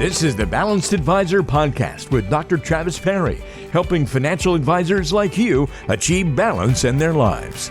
This is the Balanced Advisor Podcast with Dr. Travis Perry, helping financial advisors like you achieve balance in their lives.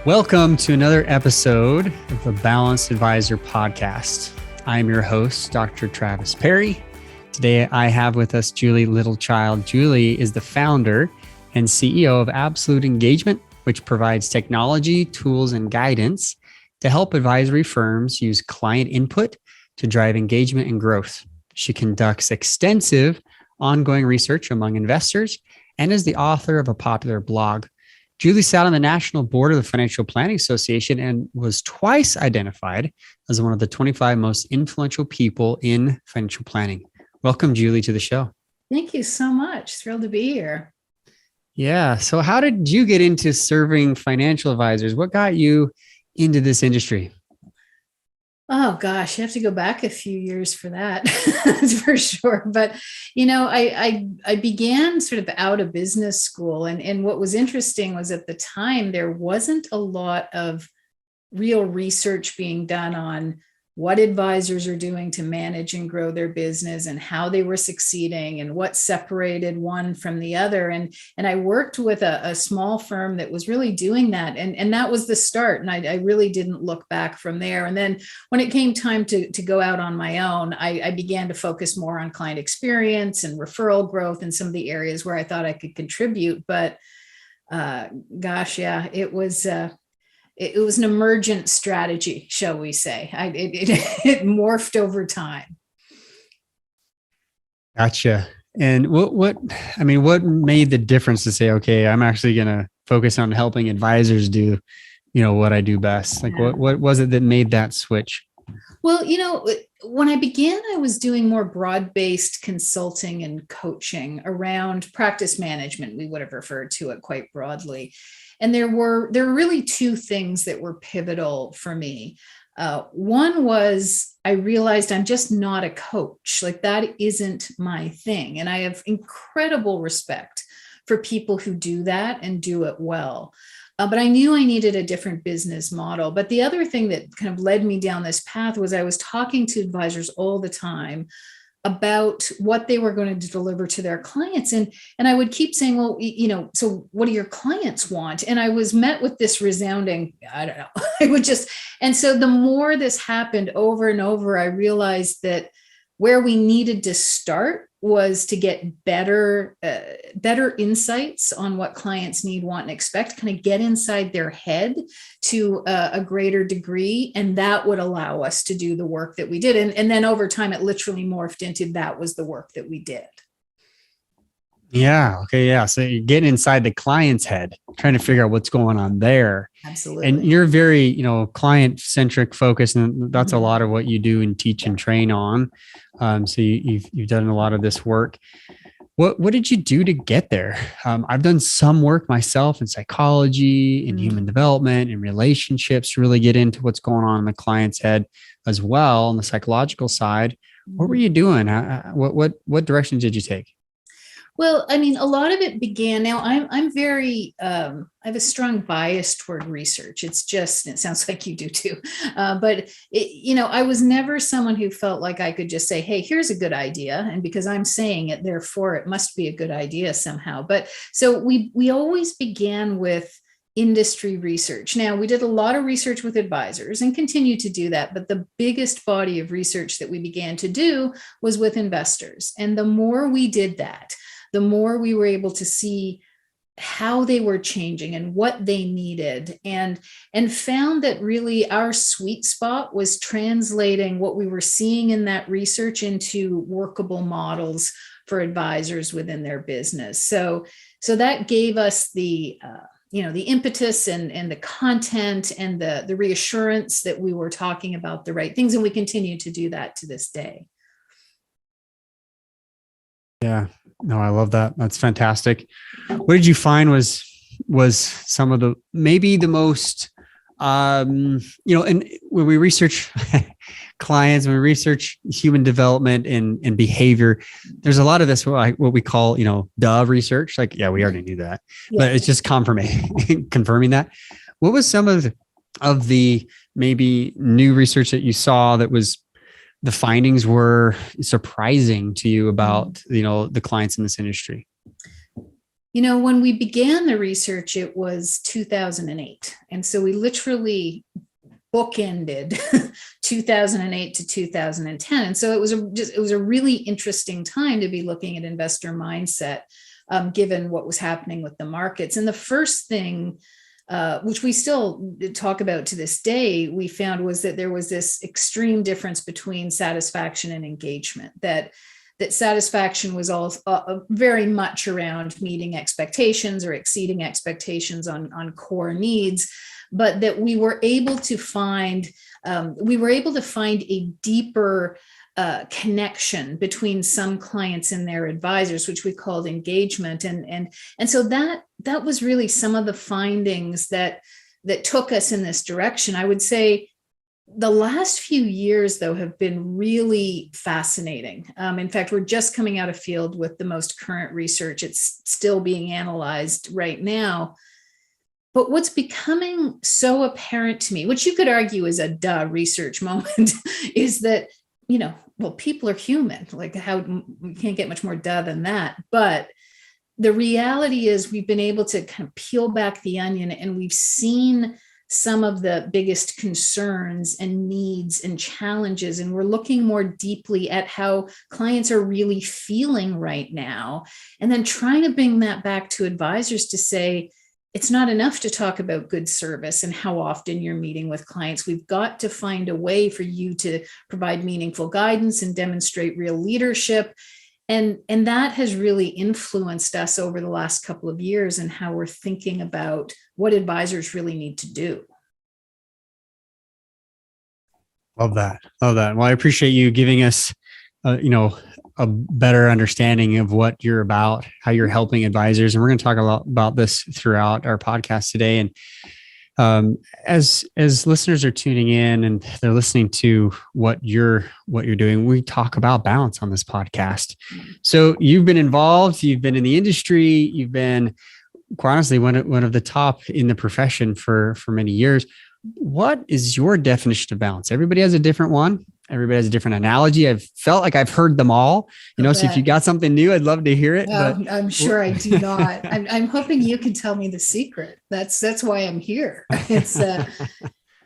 Welcome to another episode of the Balanced Advisor Podcast. I'm your host, Dr. Travis Perry. Today, I have with us Julie Littlechild. Julie is the founder and CEO of Absolute Engagement, which provides technology, tools, and guidance to help advisory firms use client input to drive engagement and growth. She conducts extensive ongoing research among investors and is the author of a popular blog. Julie sat on the national board of the Financial Planning Association and was twice identified as one of the 25 most influential people in financial planning. Welcome, Julie, to the show. Thank you so much. Thrilled to be here. Yeah. So how did you get into serving financial advisors? What got you into this industry? Oh gosh, you have to go back a few years for that, that's for sure. But I began sort of out of business school, and what was interesting was at the time there wasn't a lot of real research being done on what advisors are doing to manage and grow their business and how they were succeeding and what separated one from the other. And I worked with a small firm that was really doing that. And that was the start. And I really didn't look back from there. And then when it came time to go out on my own, I began to focus more on client experience and referral growth and some of the areas where I thought I could contribute. But it was an emergent strategy, shall we say. It morphed over time. Gotcha. And what made the difference to say, okay, I'm actually going to focus on helping advisors do, what I do best? Like, what was it that made that switch? Well, when I began, I was doing more broad-based consulting and coaching around practice management. We would have referred to it quite broadly. And there were really two things that were pivotal for me. One was I realized I'm just not a coach. Like, that isn't my thing. And I have incredible respect for people who do that and do it well. But I knew I needed a different business model. But the other thing that kind of led me down this path was I was talking to advisors all the time about what they were going to deliver to their clients. And I would keep saying, well, so what do your clients want? And I was met with this resounding, I don't know. And so the more this happened over and over, I realized that where we needed to start was to get better insights on what clients need, want, and expect, kind of get inside their head to a greater degree. And that would allow us to do the work that we did. And then over time, it literally morphed into that was the work that we did. Yeah. Okay. Yeah. So you're getting inside the client's head, trying to figure out what's going on there. Absolutely. And you're very, client-centric focused, and that's a lot of what you do and teach and train on. So you've done a lot of this work. What did you do to get there? I've done some work myself in psychology and human development and relationships to really get into what's going on in the client's head as well on the psychological side. What were you doing? What direction did you take? Well, a lot of it began. Now, I'm very, I have a strong bias toward research. It sounds like you do too. But I was never someone who felt like I could just say, hey, here's a good idea. And because I'm saying it, therefore it must be a good idea somehow. But so we always began with industry research. Now, we did a lot of research with advisors and continue to do that. But the biggest body of research that we began to do was with investors. And the more we did that, the more we were able to see how they were changing and what they needed, and found that really our sweet spot was translating what we were seeing in that research into workable models for advisors within their business. So that gave us the impetus and the content and the reassurance that we were talking about the right things. And we continue to do that to this day. Yeah. No, I love that. That's fantastic. What did you find was some of the, maybe the most, and when we research clients, when we research human development and behavior, there's a lot of this, what we call, the research. Like, yeah, we already knew that, but it's just confirming that. What was some of the maybe new research that you saw that was the findings were surprising to you about, the clients in this industry? When we began the research, it was 2008. And so we literally bookended 2008 to 2010. And so it was a really interesting time to be looking at investor mindset, given what was happening with the markets. And the first thing, which we still talk about to this day, we found was that there was this extreme difference between satisfaction and engagement, that satisfaction was all very much around meeting expectations or exceeding expectations on core needs, but that we were able to find a deeper connection between some clients and their advisors, which we called engagement. And so that was really some of the findings that took us in this direction. I would say the last few years, though, have been really fascinating. In fact, we're just coming out of field with the most current research. It's still being analyzed right now. But what's becoming so apparent to me, which you could argue is a duh research moment, is that, people are human. Like, we can't get much more duh than that. But the reality is we've been able to kind of peel back the onion, and we've seen some of the biggest concerns and needs and challenges. And we're looking more deeply at how clients are really feeling right now, and then trying to bring that back to advisors to say, it's not enough to talk about good service and how often you're meeting with clients. We've got to find a way for you to provide meaningful guidance and demonstrate real leadership. And that has really influenced us over the last couple of years and how we're thinking about what advisors really need to do. Love that. Well, I appreciate you giving us, a better understanding of what you're about, how you're helping advisors. And we're going to talk a lot about this throughout our podcast today. And as listeners are tuning in and they're listening to what you're doing, we talk about balance on this podcast. So you've been involved, you've been in the industry, you've been, quite honestly, one of the top in the profession for many years. What is your definition of balance? Everybody has a different one. Everybody has a different analogy. I've felt like I've heard them all, so if you got something new, I'd love to hear it. But I'm sure I do not. I'm hoping you can tell me the secret. That's why I'm here. It's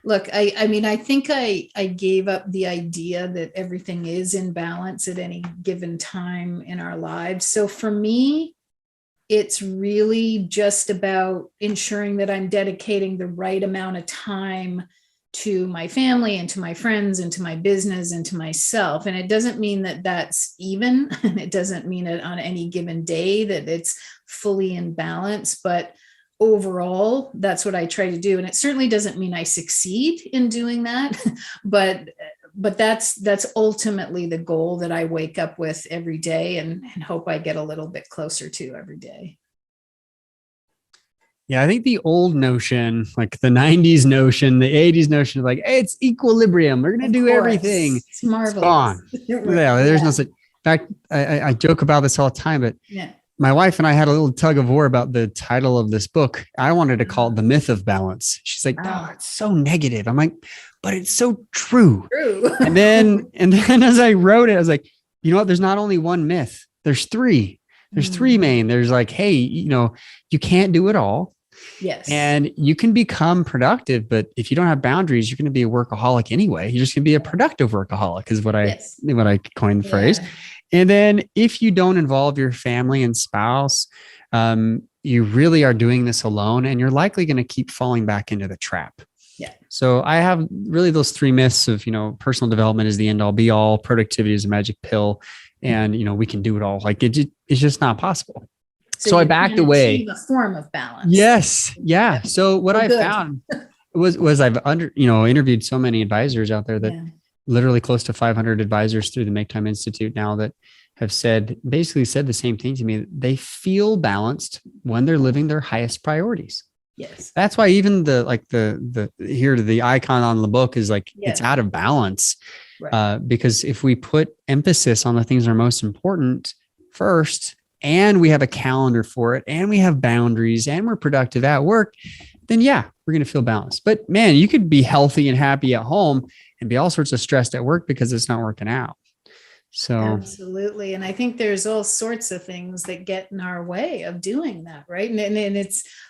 look, I think I gave up the idea that everything is in balance at any given time in our lives. So for me, it's really just about ensuring that I'm dedicating the right amount of time to my family and to my friends and to my business and to myself. And it doesn't mean that that's even, and it doesn't mean that on any given day that it's fully in balance, but overall, that's what I try to do. And it certainly doesn't mean I succeed in doing that, but that's ultimately the goal that I wake up with every day and hope I get a little bit closer to every day. Yeah, I think the old notion, like the 90s notion, the 80s notion of like, hey, it's equilibrium. We're going to do everything. It's marvelous. It's gone. Yeah, there's no such. In fact, I joke about this all the time, but my wife and I had a little tug of war about the title of this book. I wanted to call it The Myth of Balance. She's like, no, it's so negative. I'm like, but it's so true. And then as I wrote it, I was like, you know what? There's not only one myth. There's three. There's three main. There's like, hey, you can't do it all. Yes. And you can become productive, but if you don't have boundaries, you're going to be a workworkaholic anyway. You're just going to be a productive workaholic is what I coined the phrase. And then if you don't involve your family and spouse, you really are doing this alone, and you're likely going to keep falling back into the trap. Yeah. So I have really those three myths of, personal development is the end all be all, productivity is a magic pill. And, we can do it all. Like it's just not possible. So I backed away. A form of balance. Yes. Yeah. So what I found was I've interviewed so many advisors out there that literally close to 500 advisors through the Make Time Institute now that have basically said the same thing to me. They feel balanced when they're living their highest priorities. Yes. That's why even the icon on the book is like, it's out of balance. Right. Because if we put emphasis on the things that are most important first, and we have a calendar for it, and we have boundaries, and we're productive at work, then we're going to feel balanced. But man, you could be healthy and happy at home and be all sorts of stressed at work because it's not working out. So absolutely. And I think there's all sorts of things that get in our way of doing that, right? And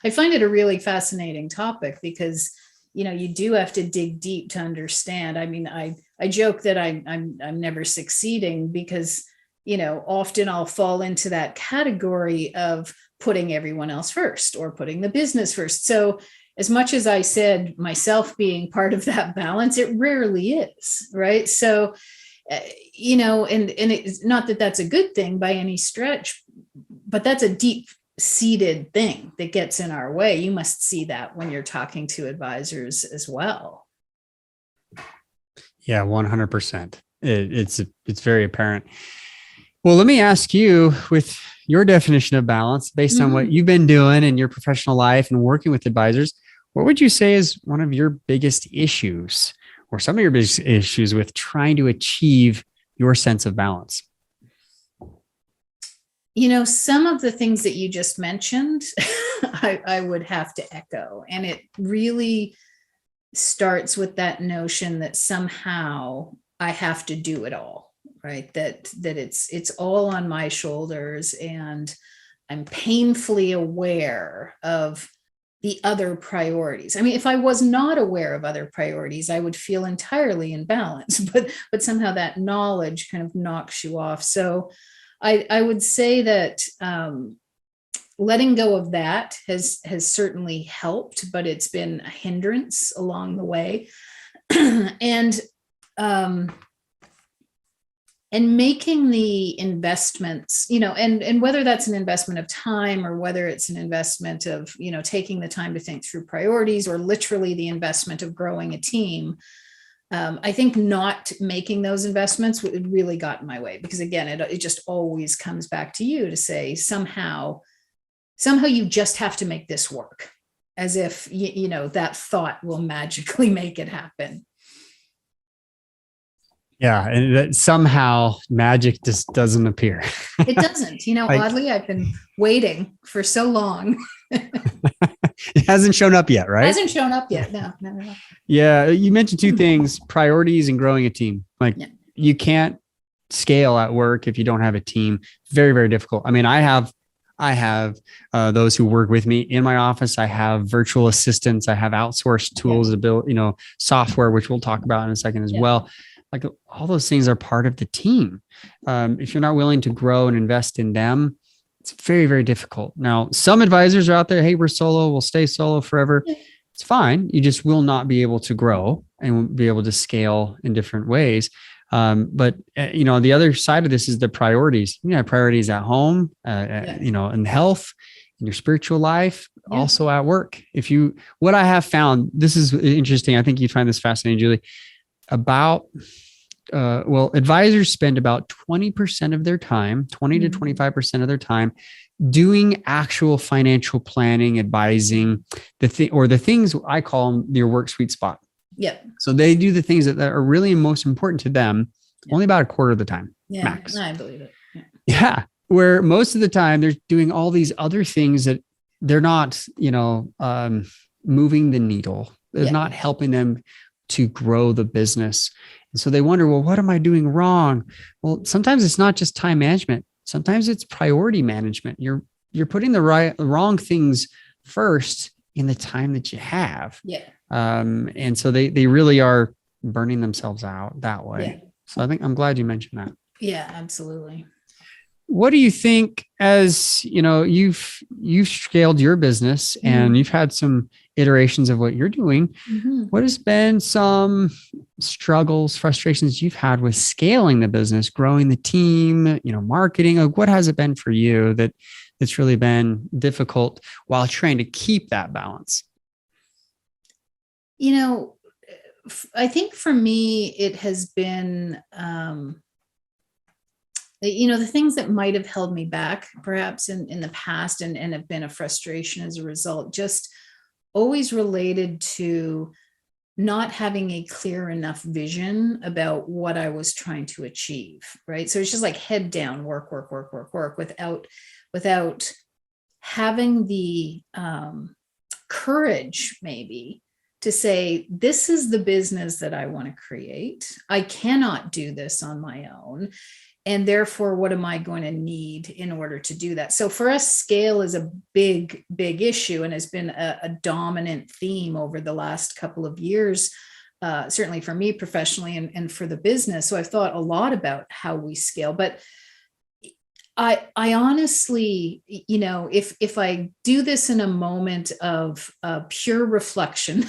I find it a really fascinating topic because, you do have to dig deep to understand. I mean, I joke that I'm never succeeding because, often I'll fall into that category of putting everyone else first or putting the business first. So as much as I said myself being part of that balance, it rarely is, right? So and it's not that that's a good thing by any stretch, but that's a deep seated thing that gets in our way. You must see that when you're talking to advisors as well. yeah, 100%. It's very apparent. Well, let me ask you, with your definition of balance, based on what you've been doing in your professional life and working with advisors, what would you say is one of your biggest issues or some of your biggest issues with trying to achieve your sense of balance? Some of the things that you just mentioned, I would have to echo. And it really starts with that notion that somehow I have to do it all, right? That it's all on my shoulders, and I'm painfully aware of the other priorities. I mean, if I was not aware of other priorities, I would feel entirely in balance, but somehow that knowledge kind of knocks you off. So I would say that letting go of that has certainly helped, but it's been a hindrance along the way. And making the investments, and whether that's an investment of time or whether it's an investment of, taking the time to think through priorities, or literally the investment of growing a team. I think not making those investments really got in my way, because again, it just always comes back to you to say somehow you just have to make this work, as if, that thought will magically make it happen. Yeah. And that somehow magic just doesn't appear. It doesn't, oddly, I've been waiting for so long. It hasn't shown up yet, right? It hasn't shown up yet. No. Yeah. You mentioned two things: priorities and growing a team. You can't scale at work if you don't have a team. Very, very difficult. I mean, I have those who work with me in my office. I have virtual assistants. I have outsourced tools to build, software, which we'll talk about in a second as well. Like, all those things are part of the team. If you're not willing to grow and invest in them, it's very, very difficult. Now, some advisors are out there, hey, we're solo, we'll stay solo forever. It's fine. You just will not be able to grow and be able to scale in different ways. But the other side of this is the priorities. You have priorities at home, in health, in your spiritual life, also at work. What I have found, this is interesting. I think you find this fascinating, Julie. Advisors spend about 20% of their time, 20 to 25% of their time doing actual financial planning, advising the things I call them your work sweet spot. Yeah. So they do the things that are really most important to them only about a quarter of the time. Max. I believe it. Yeah. Where most of the time they're doing all these other things that they're not, moving the needle. They're not helping them to grow the business. And so they wonder, well, what am I doing wrong? Well, sometimes it's not just time management. Sometimes it's priority management. You're putting the wrong things first in the time that you have. Yeah. And so they really are burning themselves out that way. Yeah. So I'm glad you mentioned that. Yeah, absolutely. What do you think, as you've scaled your business and you've had some iterations of what you're doing, what has been some struggles, frustrations you've had with scaling the business, growing the team, marketing? What has it been for you that's really been difficult while trying to keep that balance? I think for me, it has been, the things that might have held me back perhaps in the past and have been a frustration as a result, just always related to not having a clear enough vision about what I was trying to achieve, right? So it's just like head down, work without having the courage maybe to say, this is the business that I want to create. I cannot do this on my own. And therefore, what am I going to need in order to do that? So for us, scale is a big, big issue and has been a dominant theme over the last couple of years, certainly for me professionally and for the business. So I've thought a lot about how we scale. But I honestly, if I do this in a moment of pure reflection,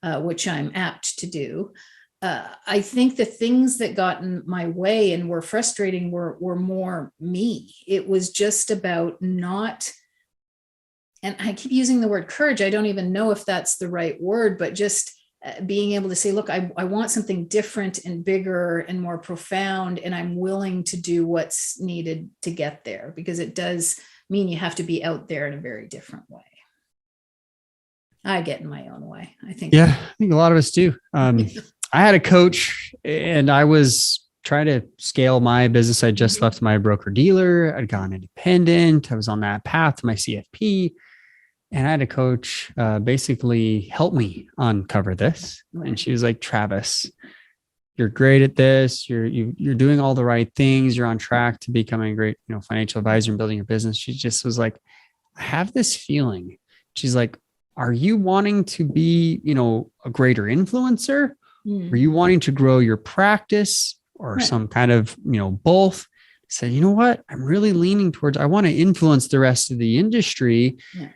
which I'm apt to do, I think the things that got in my way and were frustrating were more me. It was just about not, and I keep using the word courage. I don't even know if that's the right word, but just being able to say, look, I want something different and bigger and more profound, and I'm willing to do what's needed to get there, because it does mean you have to be out there in a very different way. I get in my own way, I think. Yeah, I think a lot of us do. I had a coach and I was trying to scale my business. I just left my broker dealer. I'd gone independent. I was on that path to my CFP. And I had a coach basically help me uncover this. And she was like, Travis, you're great at this. You're doing all the right things. You're on track to becoming a great, financial advisor and building your business. She just was like, I have this feeling. She's like, are you wanting to be, a greater influencer? Are you wanting to grow your practice or some kind of, both? I said, you know what? I'm really leaning towards, I want to influence the rest of the industry. Yeah.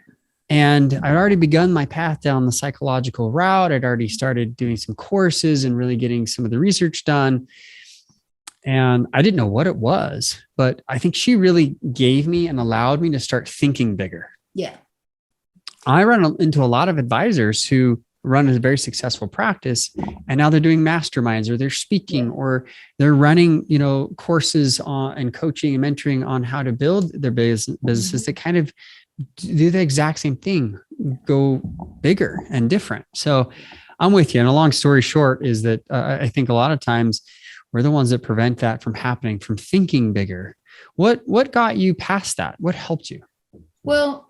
And I'd already begun my path down the psychological route. I'd already started doing some courses and really getting some of the research done. And I didn't know what it was, but I think she really gave me and allowed me to start thinking bigger. Yeah. I run into a lot of advisors who run a very successful practice, and now they're doing masterminds, or they're speaking, or they're running, courses on and coaching and mentoring on how to build their businesses that kind of do the exact same thing, go bigger and different. So I'm with you. And a long story short is that I think a lot of times we're the ones that prevent that from happening, from thinking bigger. What got you past that? What helped you? Well,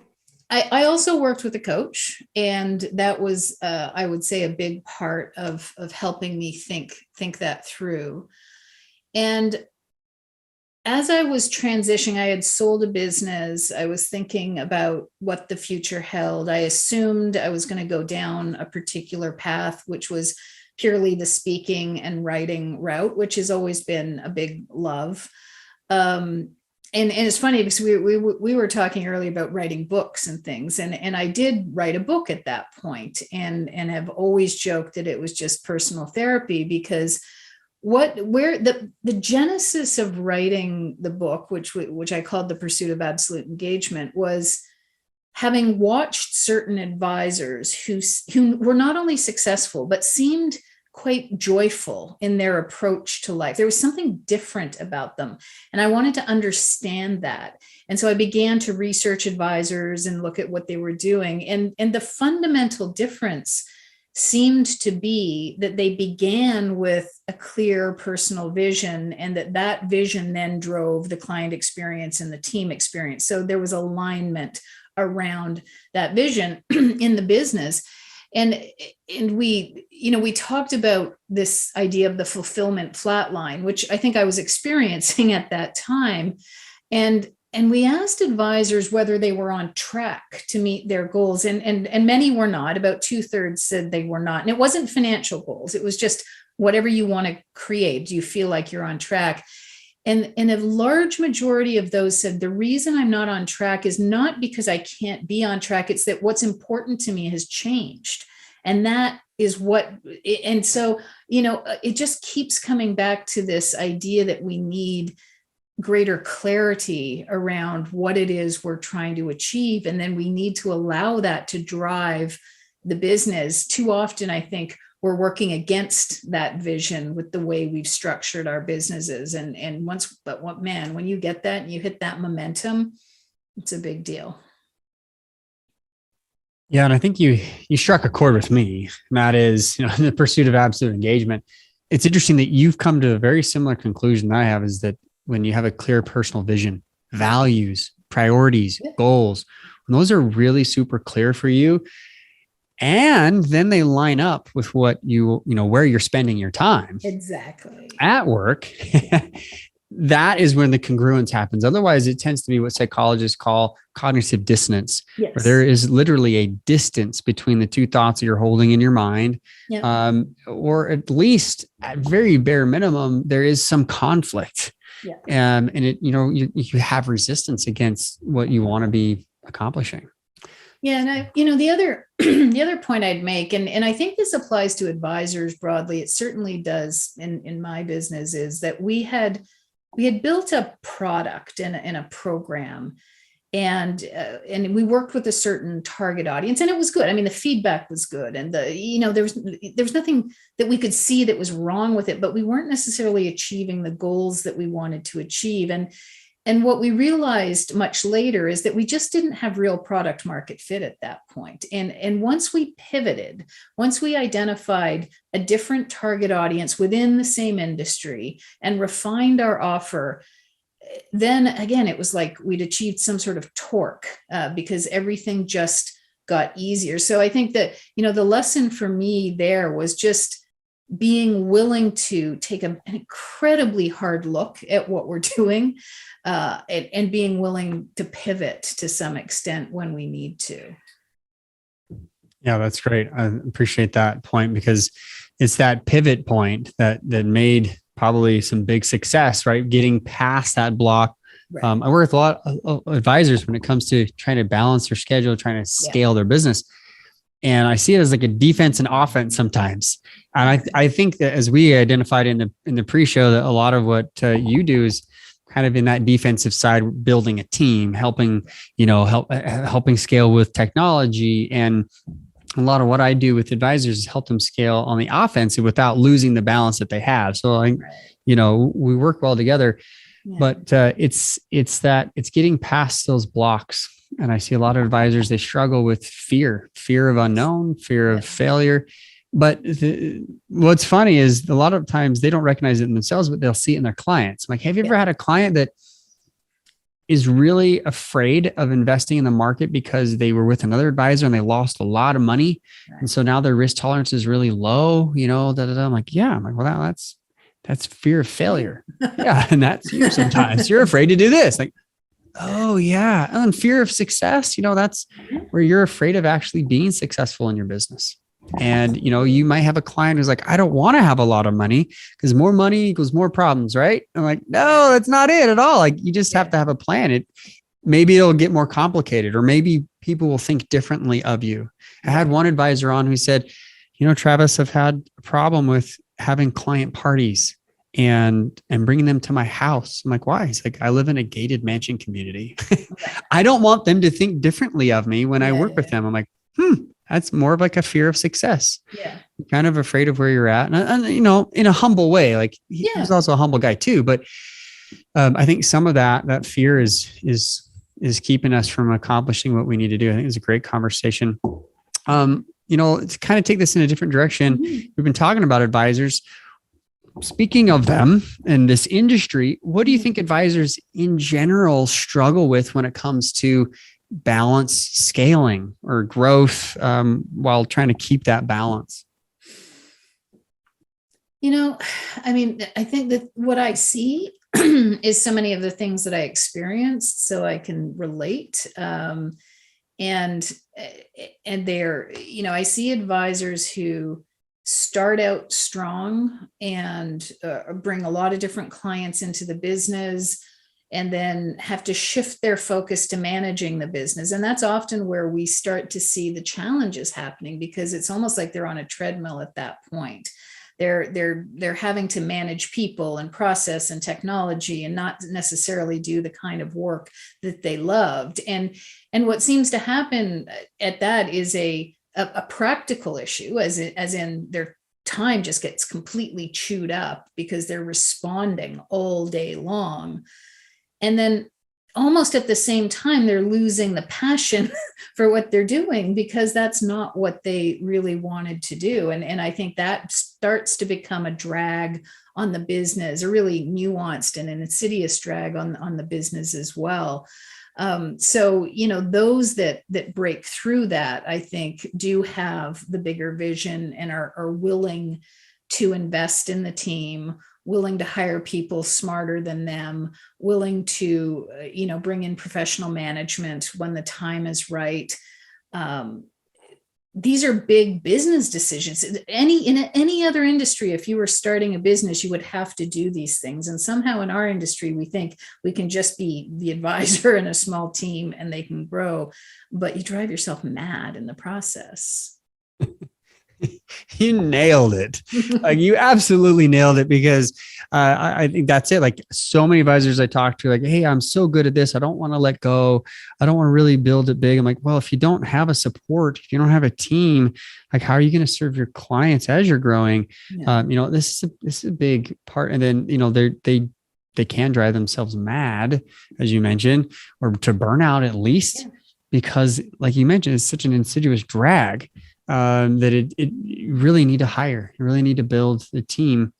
I also worked with a coach, and that was, I would say, a big part of helping me think that through. And as I was transitioning, I had sold a business. I was thinking about what the future held. I assumed I was going to go down a particular path, which was purely the speaking and writing route, which has always been a big love. And it's funny because we were talking earlier about writing books and things, and I did write a book at that point, and have always joked that it was just personal therapy, because the genesis of writing the book, which I called The Pursuit of Absolute Engagement, was having watched certain advisors who were not only successful but seemed quite joyful in their approach to life. There was something different about them, and I wanted to understand that. And so I began to research advisors and look at what they were doing. And the fundamental difference seemed to be that they began with a clear personal vision, and that vision then drove the client experience and the team experience. So there was alignment around that vision in the business. And we talked about this idea of the fulfillment flatline, which I think I was experiencing at that time. And we asked advisors whether they were on track to meet their goals. And many were not. About 2/3 said they were not. And it wasn't financial goals. It was just whatever you want to create. Do you feel like you're on track? And a large majority of those said, the reason I'm not on track is not because I can't be on track. It's that what's important to me has changed. And that is and so, it just keeps coming back to this idea that we need greater clarity around what it is we're trying to achieve. And then we need to allow that to drive the business. Too often, I think, we're working against that vision with the way we've structured our businesses. And when you get that and you hit that momentum, it's a big deal. Yeah. And I think you struck a chord with me, and that is, the pursuit of absolute engagement. It's interesting that you've come to a very similar conclusion that I have, is that when you have a clear personal vision, values, priorities, goals, when those are really super clear for you, And then they line up with what where you're spending your time. Exactly. At work. That is when the congruence happens. Otherwise, it tends to be what psychologists call cognitive dissonance, Yes. where there is literally a distance between the two thoughts that you're holding in your mind. Yep. Or at least at very bare minimum, there is some conflict. Yeah. And you have resistance against what you want to be accomplishing. Yeah. And the other point I'd make, and I think this applies to advisors broadly, it certainly does in my business, is that we had built a product and a program, and we worked with a certain target audience, and it was good. I mean, the feedback was good, and there was nothing that we could see that was wrong with it, but we weren't necessarily achieving the goals that we wanted to achieve. And what we realized much later is that we just didn't have real product market fit at that point. And once we pivoted, once we identified a different target audience within the same industry and refined our offer, then again, it was like we'd achieved some sort of torque because everything just got easier. So I think that, the lesson for me there was just being willing to take an incredibly hard look at what we're doing and being willing to pivot to some extent when we need to. Yeah, that's great. I appreciate that point, because it's that pivot point that made probably some big success, right? Getting past that block. Right. I work with a lot of advisors when it comes to trying to balance their schedule, trying to scale their business. And I see it as like a defense and offense sometimes. And I think that, as we identified in the pre-show, that a lot of what you do is kind of in that defensive side, building a team, helping scale with technology. And a lot of what I do with advisors is help them scale on the offensive without losing the balance that they have. So we work well together, but it's getting past those blocks. And I see a lot of advisors, they struggle with fear of unknown, fear of failure. But what's funny is a lot of times they don't recognize it in themselves, but they'll see it in their clients. I'm like, have you ever had a client that is really afraid of investing in the market because they were with another advisor and they lost a lot of money? Right. And so now their risk tolerance is really low, I'm like, well, that's fear of failure. Yeah. And that's you sometimes. You're afraid to do this. Like, oh yeah. And fear of success, that's where you're afraid of actually being successful in your business. And, you might have a client who's like, I don't want to have a lot of money because more money equals more problems. Right. I'm like, no, that's not it at all. Like, you just have to have a plan. Maybe it'll get more complicated, or maybe people will think differently of you. I had one advisor on who said, Travis, I've had a problem with having client parties and bringing them to my house. I'm like, why? He's like, I live in a gated mansion community. I don't want them to think differently of me when I work with them. I'm like, that's more of like a fear of success. Yeah. You're kind of afraid of where you're at. And in a humble way, like he's also a humble guy too. But I think some of that fear is keeping us from accomplishing what we need to do. I think it's a great conversation. To kind of take this in a different direction, we've been talking about advisors. Speaking of them in this industry, what do you think advisors in general struggle with when it comes to balance scaling or growth while trying to keep that balance? I think that what I see is so many of the things that I experienced, so I can relate. And they're, I see advisors who start out strong and bring a lot of different clients into the business, and then have to shift their focus to managing the business. And that's often where we start to see the challenges happening, because it's almost like they're on a treadmill at that point. They're having to manage people and process and technology, and not necessarily do the kind of work that they loved. And what seems to happen at that is a practical issue, as in their time just gets completely chewed up because they're responding all day long. And then almost at the same time, they're losing the passion for what they're doing, because that's not what they really wanted to do. And I think that starts to become a drag on the business, a really nuanced and an insidious drag on the business as well. So, those that break through that, I think, do have the bigger vision and are willing to invest in the team, willing to hire people smarter than them, willing to, bring in professional management when the time is right. These are big business decisions. In any other industry, if you were starting a business, you would have to do these things. And somehow in our industry, we think we can just be the advisor in a small team and they can grow, but you drive yourself mad in the process. You nailed it. You absolutely nailed it, because I think that's it. Like, so many advisors I talk to, like, hey, I'm so good at this, I don't want to let go. I don't want to really build it big. I'm like, well, if you don't have a support, if you don't have a team, like, how are you going to serve your clients as you're growing? Yeah. This is a big part. And then, they can drive themselves mad, as you mentioned, or to burnout at least, because, like you mentioned, it's such an insidious drag. That you really need to hire, you really need to build a team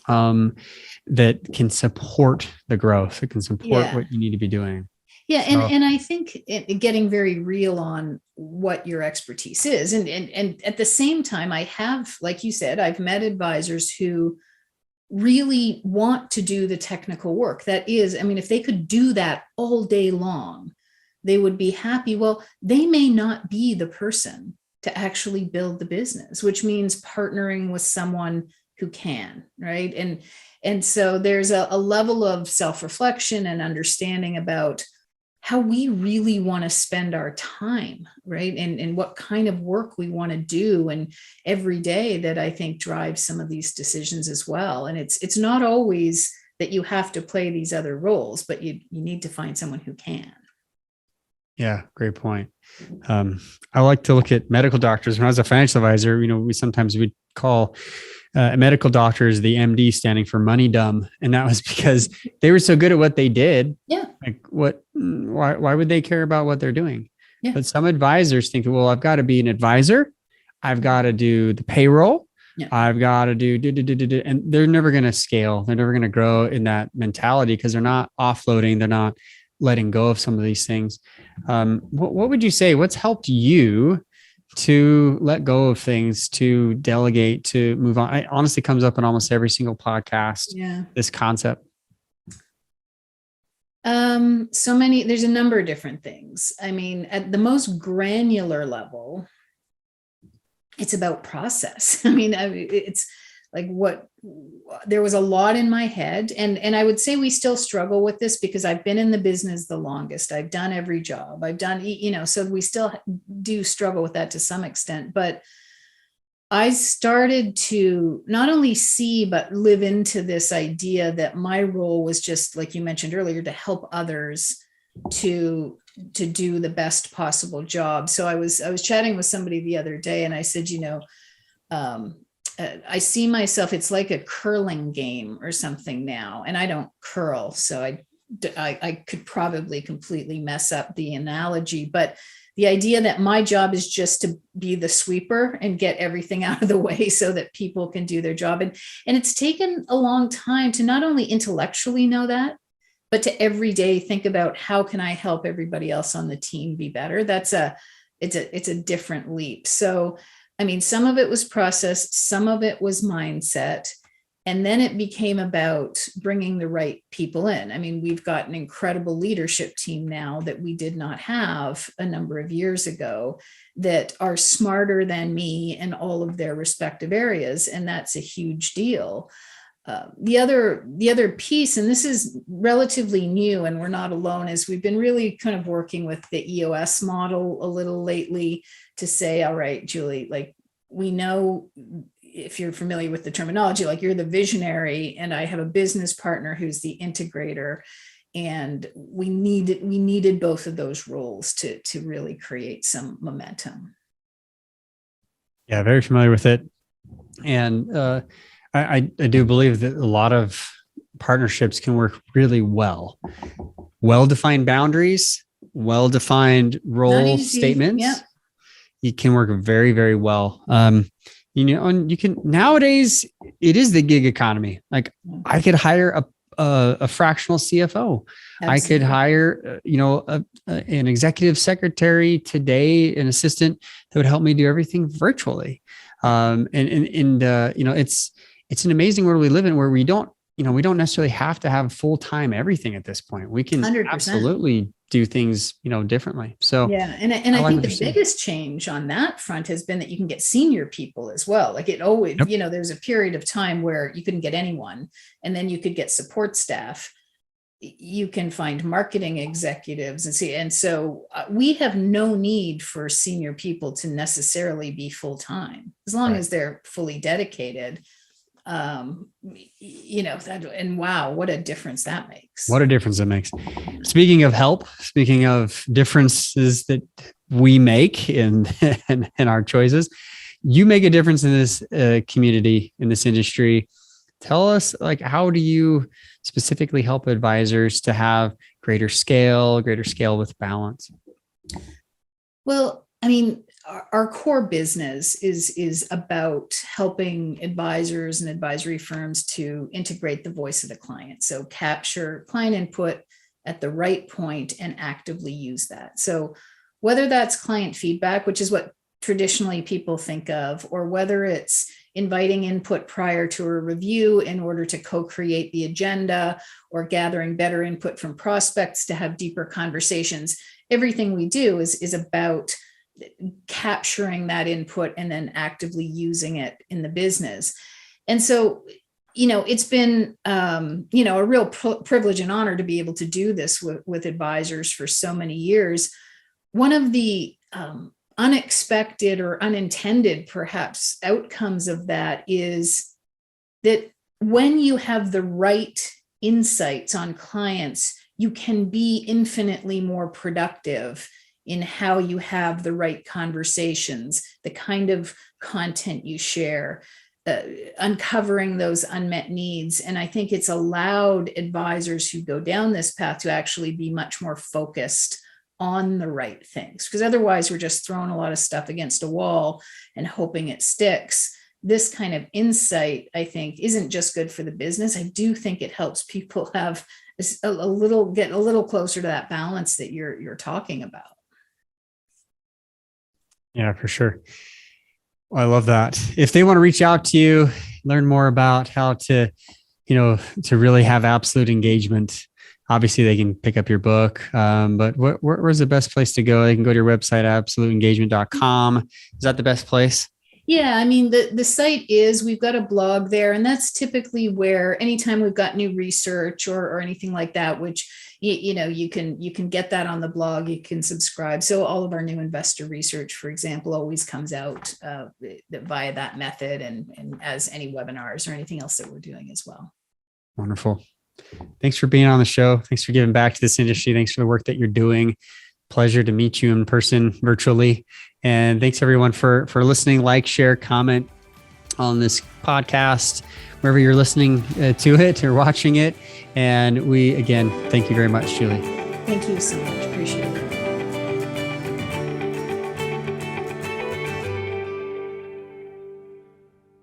that can support the growth, that can support what you need to be doing. Yeah. And I think getting very real on what your expertise is. And at the same time, I have, like you said, I've met advisors who really want to do the technical work. That is, if they could do that all day long, they would be happy. Well, they may not be the person to actually build the business, which means partnering with someone who can, right? And so there's a level of self-reflection and understanding about how we really want to spend our time, right? And what kind of work we want to do and every day, that I think drives some of these decisions as well. And it's not always that you have to play these other roles, but you need to find someone who can. Yeah, great point. I like to look at medical doctors. When I was a financial advisor, we sometimes would call medical doctors the MD, standing for money dumb. And that was because they were so good at what they did. Yeah. Like, why would they care about what they're doing? Yeah. But some advisors think, well, I've got to be an advisor. I've got to do the payroll. Yeah. I've got to do, and they're never going to scale. They're never going to grow in that mentality, because they're not offloading. They're not letting go of some of these things. What would you say? What's helped you to let go of things, to delegate, to move on? It honestly comes up in almost every single podcast. Yeah. This concept. There's a number of different things. At the most granular level, it's about process. It's like there was a lot in my head, and I would say we still struggle with this, because I've been in the business the longest. I've done every job I've done, so we still do struggle with that to some extent. But I started to not only see, but live into this idea that my role was just, like you mentioned earlier, to help others to do the best possible job. So I was chatting with somebody the other day, and I said, I see myself, it's like a curling game or something now, and I don't curl, so I could probably completely mess up the analogy, but the idea that my job is just to be the sweeper and get everything out of the way so that people can do their job. And it's taken a long time to not only intellectually know that, but to every day think about, how can I help everybody else on the team be better? It's a different leap. So some of it was process, some of it was mindset, and then it became about bringing the right people in. We've got an incredible leadership team now that we did not have a number of years ago, that are smarter than me in all of their respective areas, and that's a huge deal. The other piece, and this is relatively new, and we're not alone, is we've been really kind of working with the EOS model a little lately to say, all right, Julie, like, we know, if you're familiar with the terminology, like, you're the visionary and I have a business partner who's the integrator, and we needed both of those roles to really create some momentum. Yeah, very familiar with it. And I do believe that a lot of partnerships can work really well. Well-defined boundaries, well-defined role statements. Yeah. It can work very, very well. And you can, nowadays it is the gig economy. Like I could hire a fractional CFO. Absolutely. I could hire, an executive secretary today, an assistant that would help me do everything virtually. It's an amazing world we live in where we don't necessarily have to have full-time everything at this point. We can 100%. absolutely do things, differently. So yeah. And I think the biggest change on that front has been that you can get senior people as well. Like it always, there's a period of time where you couldn't get anyone, and then you could get support staff. You can find marketing executives and so we have no need for senior people to necessarily be full-time as long as they're fully dedicated. And wow, what a difference that makes. What a difference it makes. Speaking of help, speaking of differences that we make in our choices, you make a difference in this community, in this industry. Tell us, how do you specifically help advisors to have greater scale with balance? Well, I mean, our core business is about helping advisors and advisory firms to integrate the voice of the client. So capture client input at the right point and actively use that. So whether that's client feedback, which is what traditionally people think of, or whether it's inviting input prior to a review in order to co-create the agenda, or gathering better input from prospects to have deeper conversations, everything we do is about capturing that input and then actively using it in the business. And so, it's been, a real privilege and honor to be able to do this with advisors for so many years. One of the unexpected or unintended, perhaps, outcomes of that is that when you have the right insights on clients, you can be infinitely more productive in how you have the right conversations, the kind of content you share, uncovering those unmet needs. And I think it's allowed advisors who go down this path to actually be much more focused on the right things, because otherwise we're just throwing a lot of stuff against a wall and hoping it sticks. This kind of insight, I think, isn't just good for the business. I do think it helps people have get a little closer to that balance that you're talking about. Yeah, for sure. I love that. If they want to reach out to you, learn more about how to really have absolute engagement, obviously they can pick up your book. But where's the best place to go? They can go to your website, absoluteengagement.com. Is that the best place? Yeah, I mean, the site we've got a blog there, and that's typically where anytime we've got new research or anything like that, which, you can get that on the blog, you can subscribe. So all of our new investor research, for example, always comes out via that method, and as any webinars or anything else that we're doing as well. Wonderful. Thanks for being on the show. Thanks for giving back to this industry. Thanks for the work that you're doing. Pleasure to meet you in person, virtually. And thanks everyone for listening. Like, share, comment on this podcast, wherever you're listening to it or watching it. And we, again, thank you very much, Julie. Thank you so much. Appreciate it.